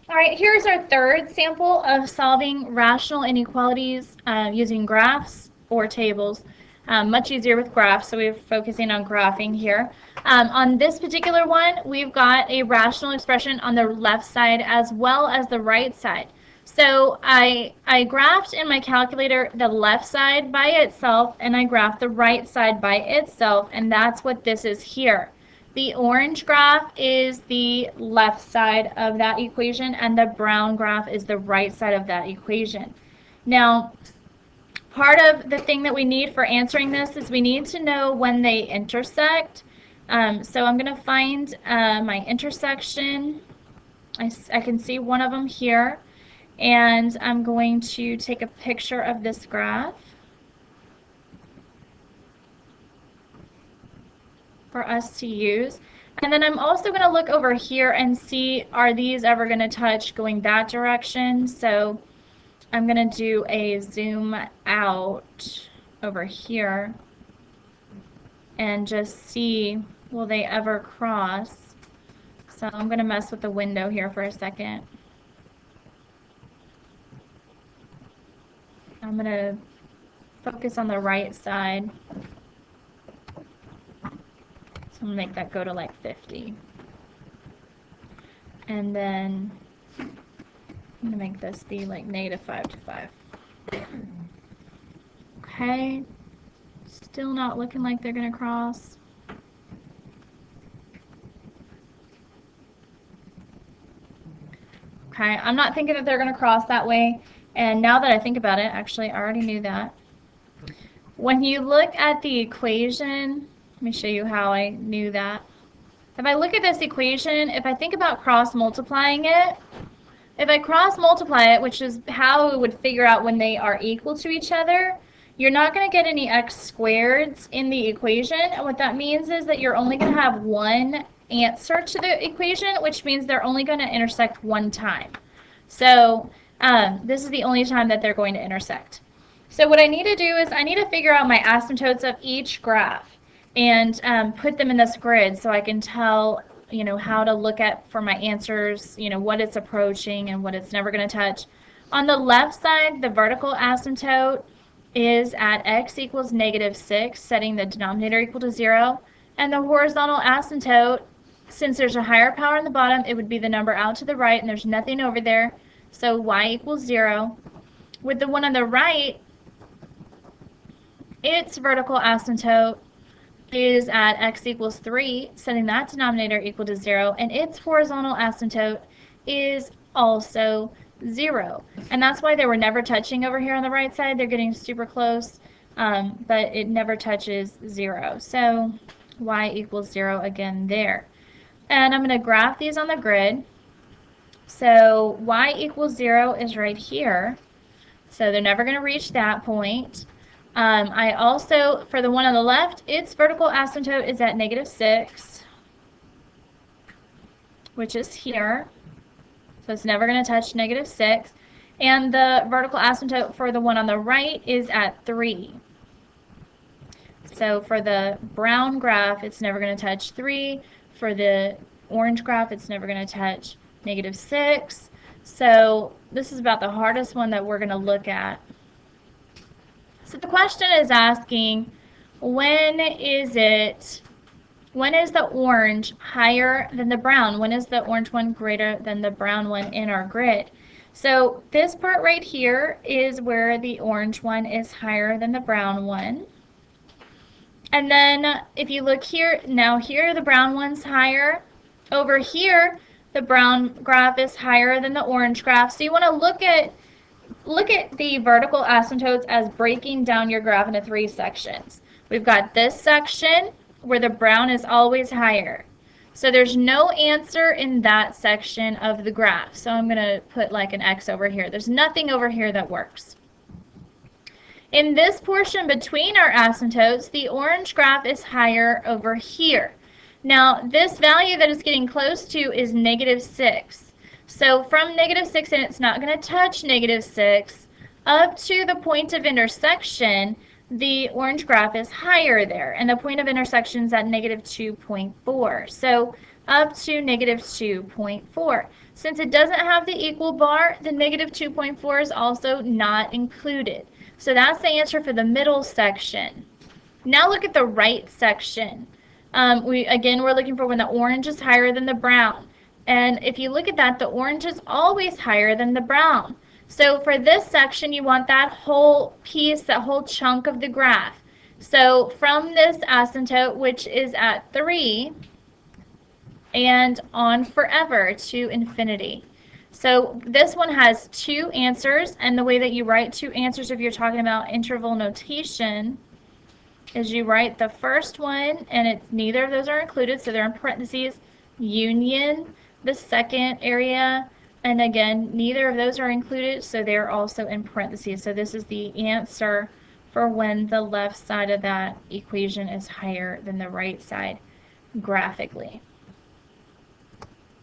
All right, here's our third sample of solving rational inequalities using graphs or tables. Much easier with graphs, so we're focusing on graphing here. On this particular one, we've got a rational expression on the left side as well as the right side. So I graphed in my calculator the left side by itself, and I graphed the right side by itself, and that's what this is here. The orange graph is the left side of that equation, and the brown graph is the right side of that equation. Now, part of the thing that we need for answering this is we need to know when they intersect. So I'm going to find my intersection. I can see one of them here, and I'm going to take a picture of this graph for us to use. And then I'm also going to look over here and see, are these ever going to touch going that direction? So I'm going to do a zoom out over here and just see, will they ever cross? So I'm going to mess with the window here for a second. I'm going to focus on the right side. So I'm going to make that go to like 50. And then I'm going to make this be like -5 to 5. Okay. Still not looking like they're going to cross. Okay, I'm not thinking that they're going to cross that way. And now that I think about it, actually, I already knew that. When you look at the equation, let me show you how I knew that. If I look at this equation, if I think about cross multiplying it, if I cross multiply it, which is how we would figure out when they are equal to each other, you're not going to get any x squareds in the equation. And what that means is that you're only going to have one answer to the equation, which means they're only going to intersect one time. So this is the only time that they're going to intersect. So what I need to do is I need to figure out my asymptotes of each graph and put them in this grid so I can tell, you know, how to look at for my answers, you know, what it's approaching and what it's never going to touch. On the left side, the vertical asymptote is at x equals -6, setting the denominator equal to 0. And the horizontal asymptote, since there's a higher power on the bottom, it would be the number out to the right, and there's nothing over there, so y equals 0. With the one on the right, its vertical asymptote is at x equals 3, setting that denominator equal to 0, and its horizontal asymptote is also 0. And that's why they were never touching over here on the right side. They're getting super close, but it never touches 0. So y equals 0 again there. And I'm going to graph these on the grid. So y equals 0 is right here. So they're never going to reach that point. I also, for the one on the left, its vertical asymptote is at -6, which is here. So it's never going to touch -6. And the vertical asymptote for the one on the right is at 3. So for the brown graph, it's never going to touch 3. For the orange graph, it's never going to touch -6. So this is about the hardest one that we're going to look at. So the question is asking, when is the orange higher than the brown? When is the orange one greater than the brown one in our grid? So this part right here is where the orange one is higher than the brown one. And then if you look here, now here the brown one's higher. Over here, the brown graph is higher than the orange graph. So you want to look at the vertical asymptotes as breaking down your graph into 3 sections. We've got this section where the brown is always higher. So there's no answer in that section of the graph. So I'm going to put like an X over here. There's nothing over here that works. In this portion between our asymptotes, the orange graph is higher over here. Now, this value that it's getting close to is -6. So from -6, and it's not going to touch -6, up to the point of intersection, the orange graph is higher there, and the point of intersection is at -2.4. So up to negative 2.4. Since it doesn't have the equal bar, the negative 2.4 is also not included. So that's the answer for the middle section. Now look at the right section. We're looking for when the orange is higher than the brown. And if you look at that, the orange is always higher than the brown. So for this section, you want that whole piece, that whole chunk of the graph. So from this asymptote, which is at 3, and on forever to infinity. So this one has 2 answers, and the way that you write 2 answers if you're talking about interval notation is you write the first one, and it's neither of those are included, so they're in parentheses, union, the second area, and again, neither of those are included, so they're also in parentheses. So this is the answer for when the left side of that equation is higher than the right side graphically.